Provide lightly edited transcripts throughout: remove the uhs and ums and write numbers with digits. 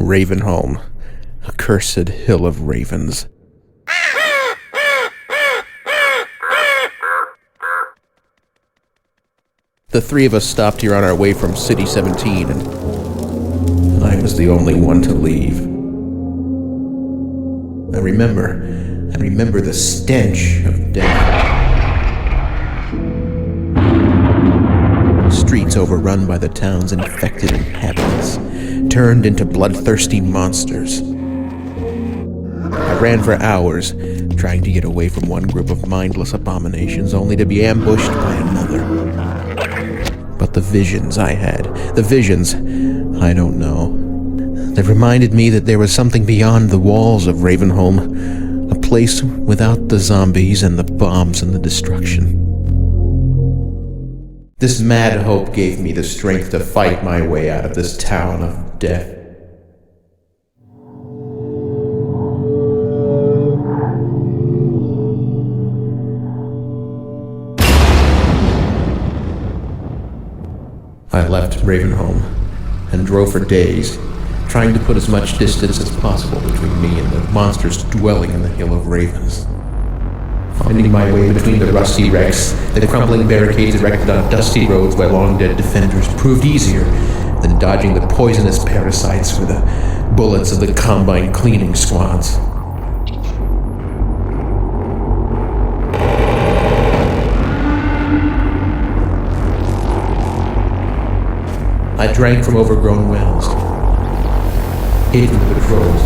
Ravenholm, accursed hill of ravens. The three of us stopped here on our way from City 17, and I was the only one to leave. I remember the stench of death. Streets overrun by the town's infected inhabitants, turned into bloodthirsty monsters. I ran for hours, trying to get away from one group of mindless abominations, only to be ambushed by another. But the visions I had, I don't know. They reminded me that there was something beyond the walls of Ravenholm, a place without the zombies and the bombs and the destruction. This mad hope gave me the strength to fight my way out of this town of death. I left Ravenholm and drove for days, trying to put as much distance as possible between me and the monsters dwelling in the Hill of Ravens. Finding my way between the rusty wrecks, the crumbling barricades erected on dusty roads by long-dead defenders proved easier than dodging the poisonous parasites or the bullets of the Combine cleaning squads. I drank from overgrown wells, hid from the patrols,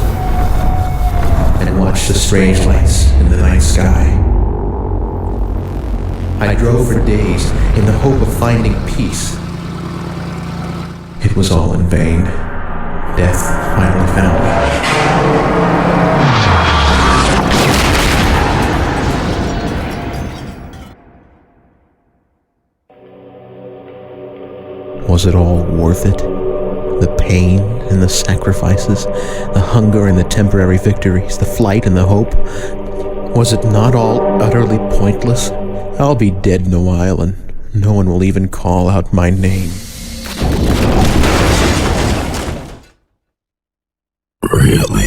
and watched the strange lights in the night sky. I drove for days in the hope of finding peace. It was all in vain. Death finally found me. Was it all worth it? The pain and the sacrifices, the hunger and the temporary victories, the flight and the hope? Was it not all utterly pointless? I'll be dead in a while, and no one will even call out my name. Really?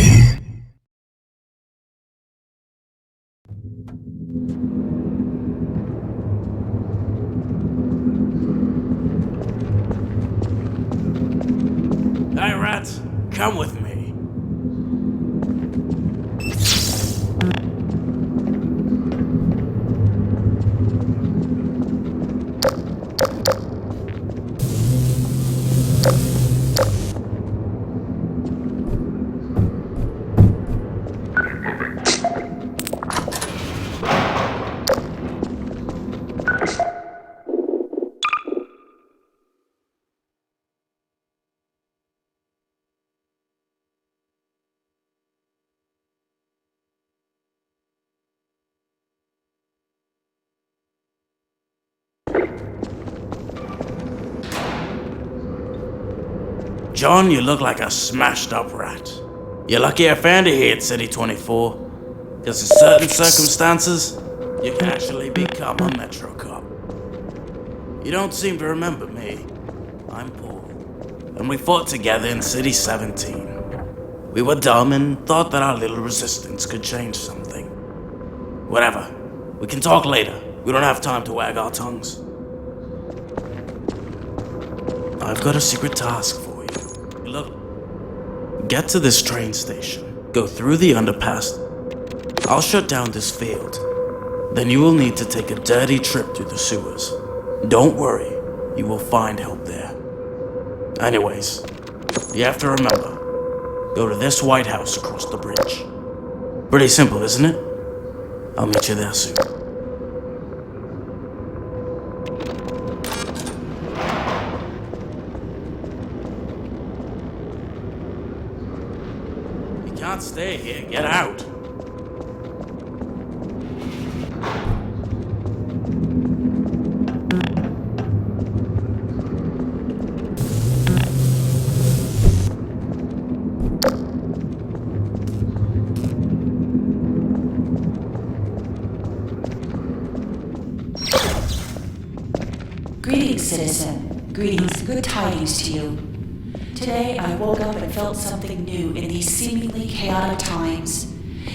Hey, rats, come with me. John, you look like a smashed up rat. You're lucky I found you here at City 24. Because in certain circumstances, you can actually become a Metro cop. You don't seem to remember me. I'm Paul. And we fought together in City 17. We were dumb and thought that our little resistance could change something. Whatever. We can talk later. We don't have time to wag our tongues. I've got a secret task for you. Look, get to this train station, go through the underpass. I'll shut down this field. Then you will need to take a dirty trip through the sewers. Don't worry, you will find help there. Anyways, you have to remember, go to this White House across the bridge. Pretty simple, isn't it? I'll meet you there soon. Can't stay here. Get out. Greetings, citizen. Greetings. Good tidings to you. Today I woke up and felt something new in these seemingly chaotic times.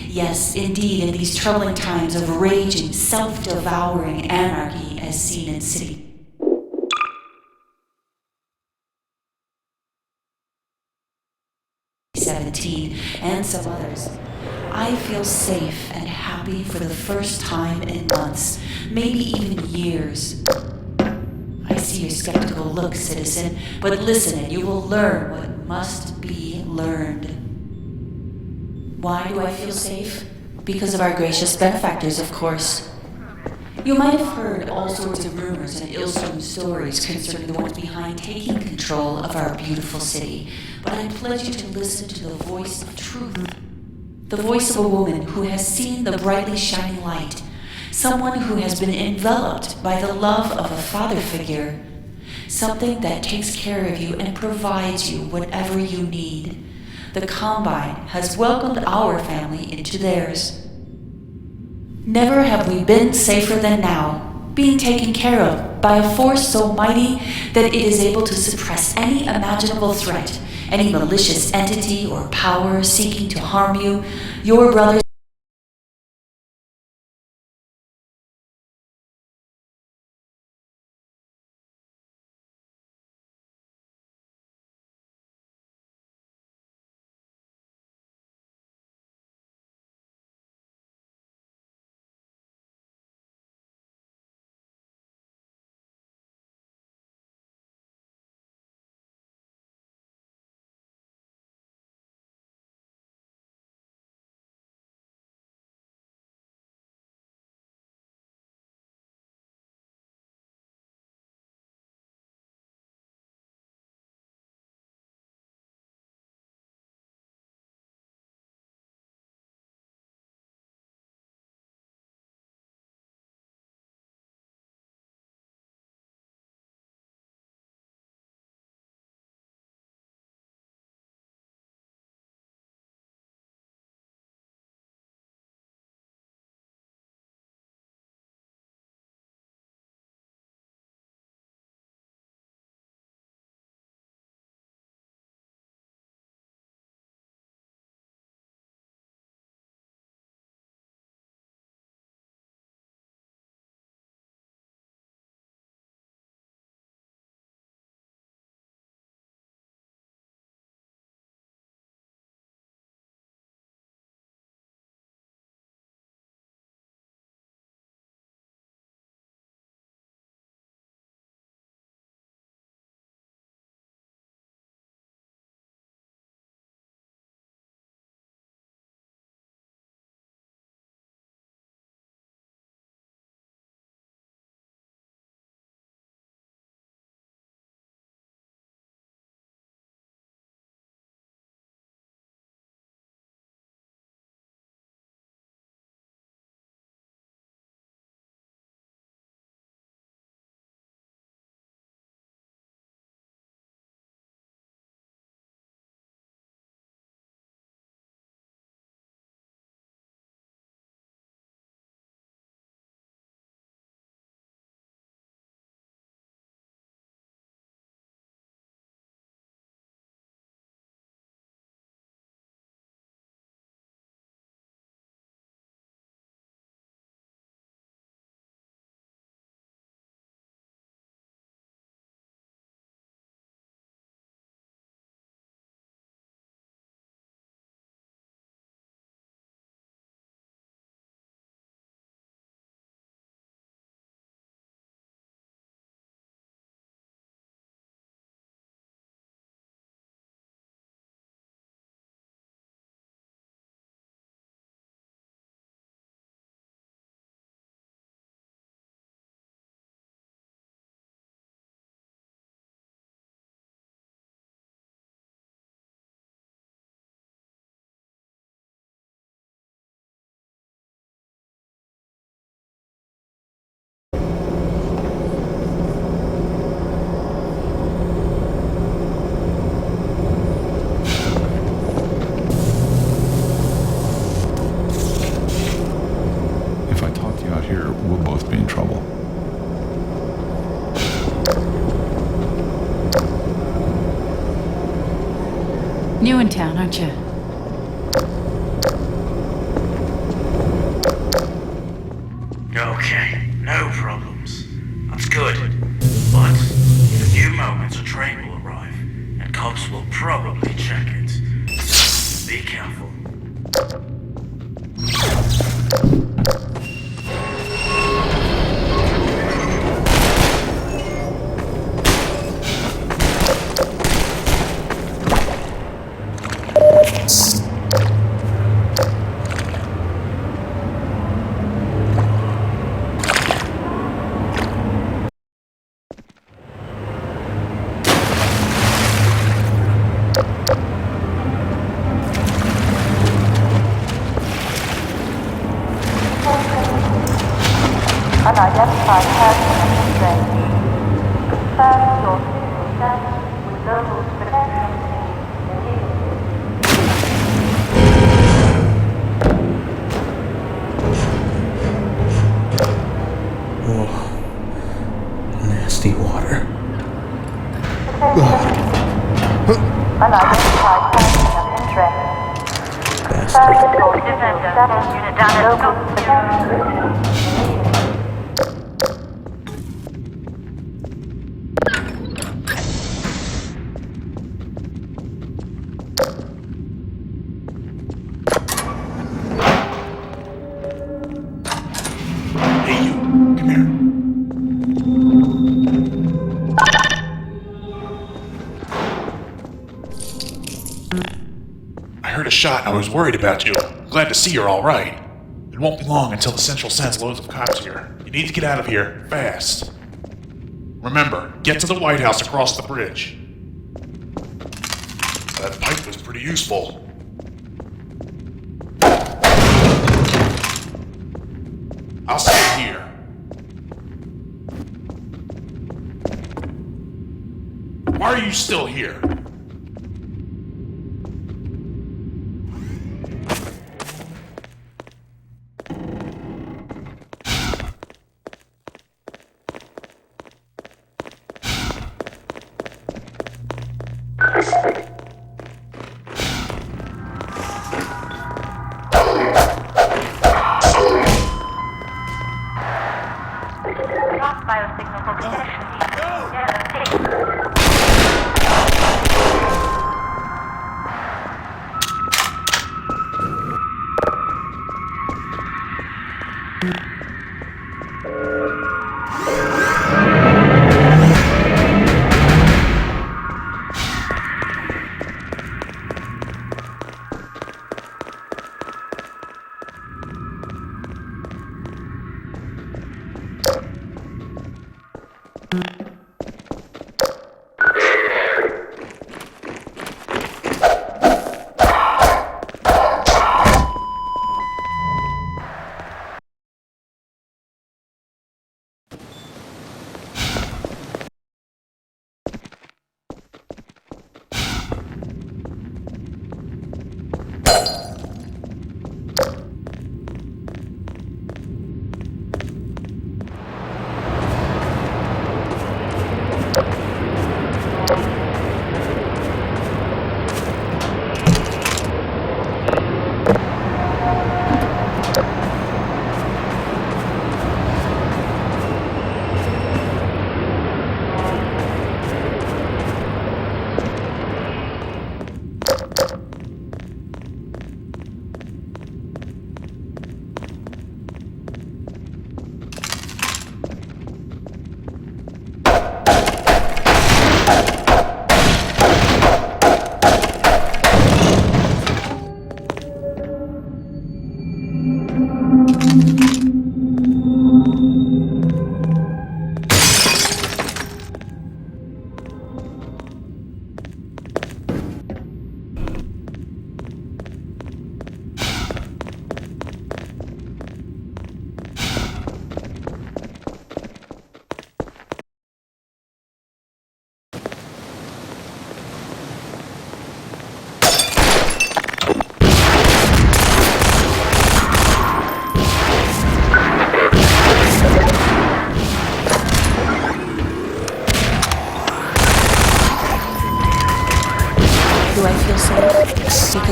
Yes, indeed, in these troubling times of raging, self-devouring anarchy as seen in City 17 and some others. I feel safe and happy for the first time in months, maybe even years. I see your skeptical look, citizen, but listen and you will learn what must be learned. Why do I feel safe? Because of our gracious benefactors, of course. You might have heard all sorts of rumors and ill-sown stories concerning the ones behind taking control of our beautiful city, but I pledge you to listen to the voice of truth. The voice of a woman who has seen the brightly shining light, someone who has been enveloped by the love of a father figure, something that takes care of you and provides you whatever you need. The Combine has welcomed our family into theirs. Never have we been safer than now, being taken care of by a force so mighty that it is able to suppress any imaginable threat, any malicious entity or power seeking to harm you, your brothers new in town, aren't you? Okay, no problems. That's good. But in a few moments a train will arrive, and cops will probably check it. Be careful. Unidentified person in train. Confirm your physical status with local protection team immediately. Nasty water. Unidentified person in train. Bastard. Confirm your physical status with local protection team immediately. Hey, you. Come here. I heard a shot and I was worried about you. Glad to see you're all right. It won't be long until the Central sends loads of cops here. You need to get out of here, fast. Remember, get to the White House across the bridge. That pipe was pretty useful. I'll stay here. Why are you still here? Lost biosignal for protection team.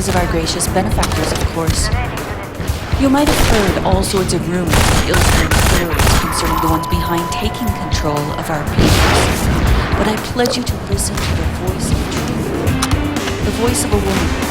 because of our gracious benefactors, of course. You might have heard all sorts of rumors and ill-informed stories concerning the ones behind taking control of our papers. But I pledge you to listen to the voice of truth, the voice of a woman.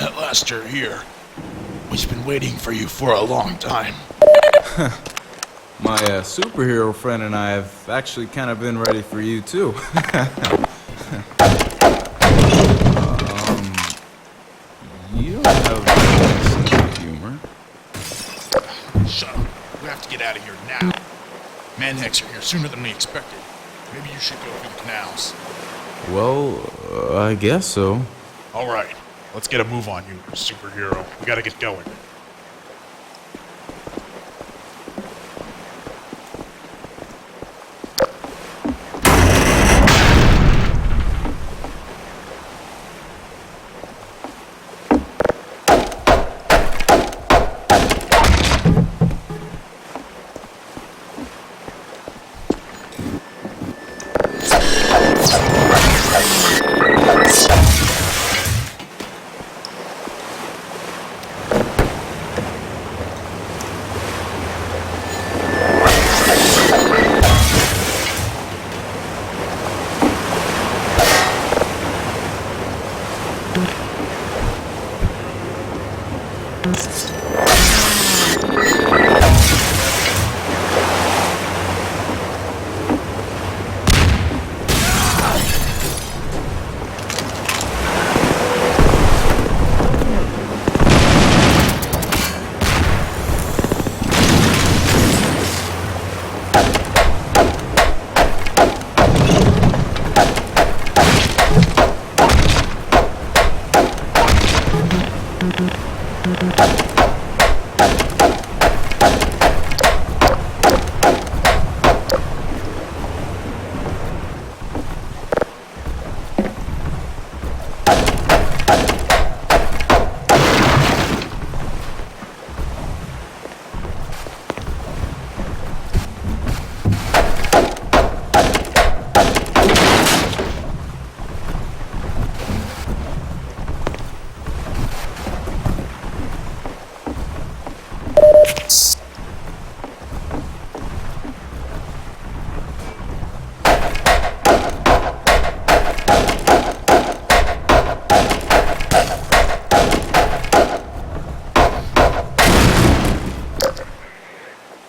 At last you're here. We've been waiting for you for a long time. My superhero friend and I have actually kind of been ready for you too. You don't have a sense of humor. Shut up. We have to get out of here now. Manhex are here sooner than we expected. Maybe you should go through the canals. Well, I guess so. Alright, let's get a move on you, superhero. We gotta get going.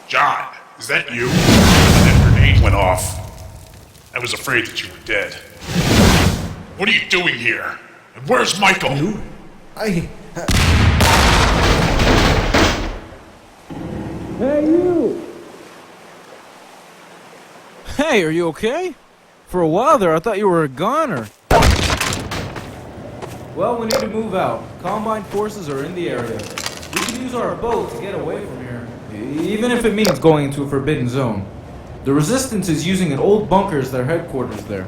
John, is that you? That grenade went off. I was afraid that you were dead. doing here? And where's Michael? I... Hey, are you okay? For a while there, I thought you were a goner. Well, we need to move out. Combine forces are in the area. We can use our boat to get away from here. Even if it means going into a forbidden zone. The Resistance is using an old bunker as their headquarters there.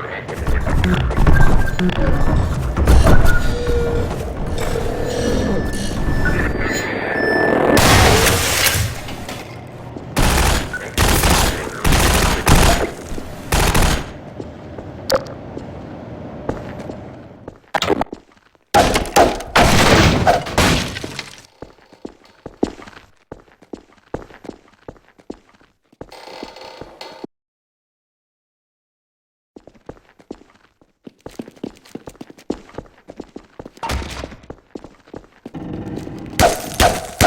Remaining units contained.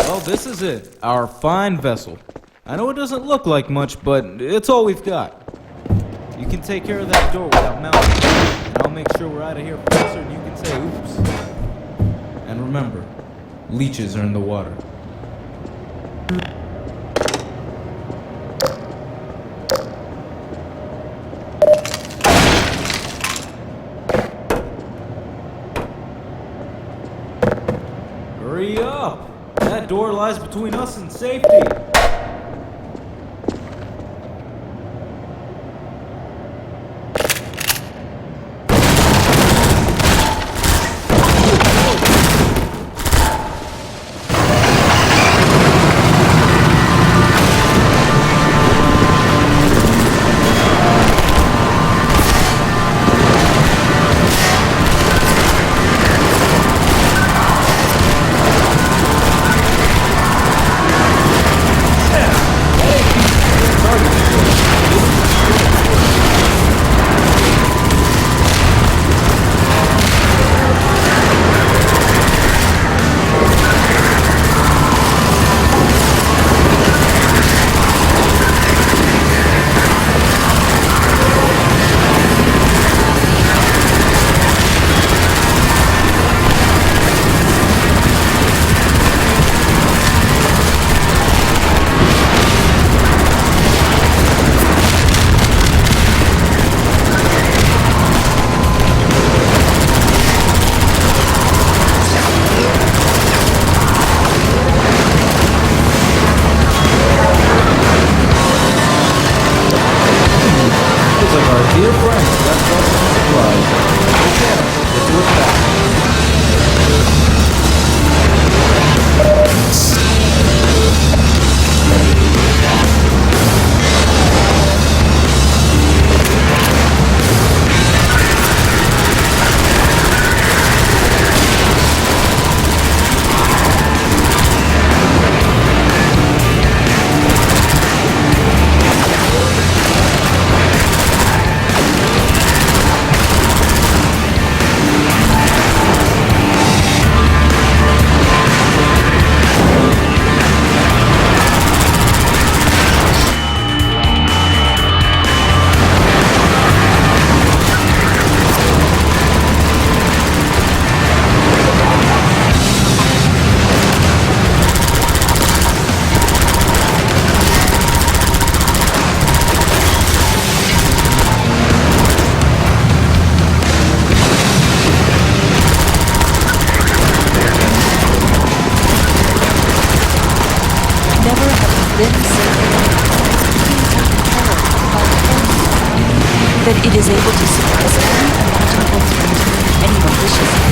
Well, this is it. Our fine vessel. I know it doesn't look like much, but it's all we've got. You can take care of that door without mounting, and I'll make sure we're out of here faster than you can say oops. And remember, leeches are in the water. Hurry up! That door lies between us and safety. that it is able to suppress any imaginable threat any malicious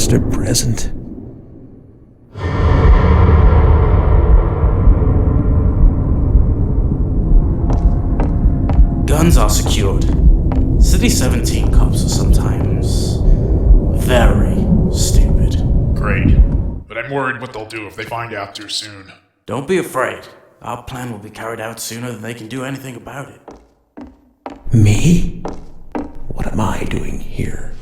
monster present. Guns are secured. City 17 cops are sometimes very stupid. Great. But I'm worried what they'll do if they find out too soon. Don't be afraid. Our plan will be carried out sooner than they can do anything about it. Me? What am I doing here?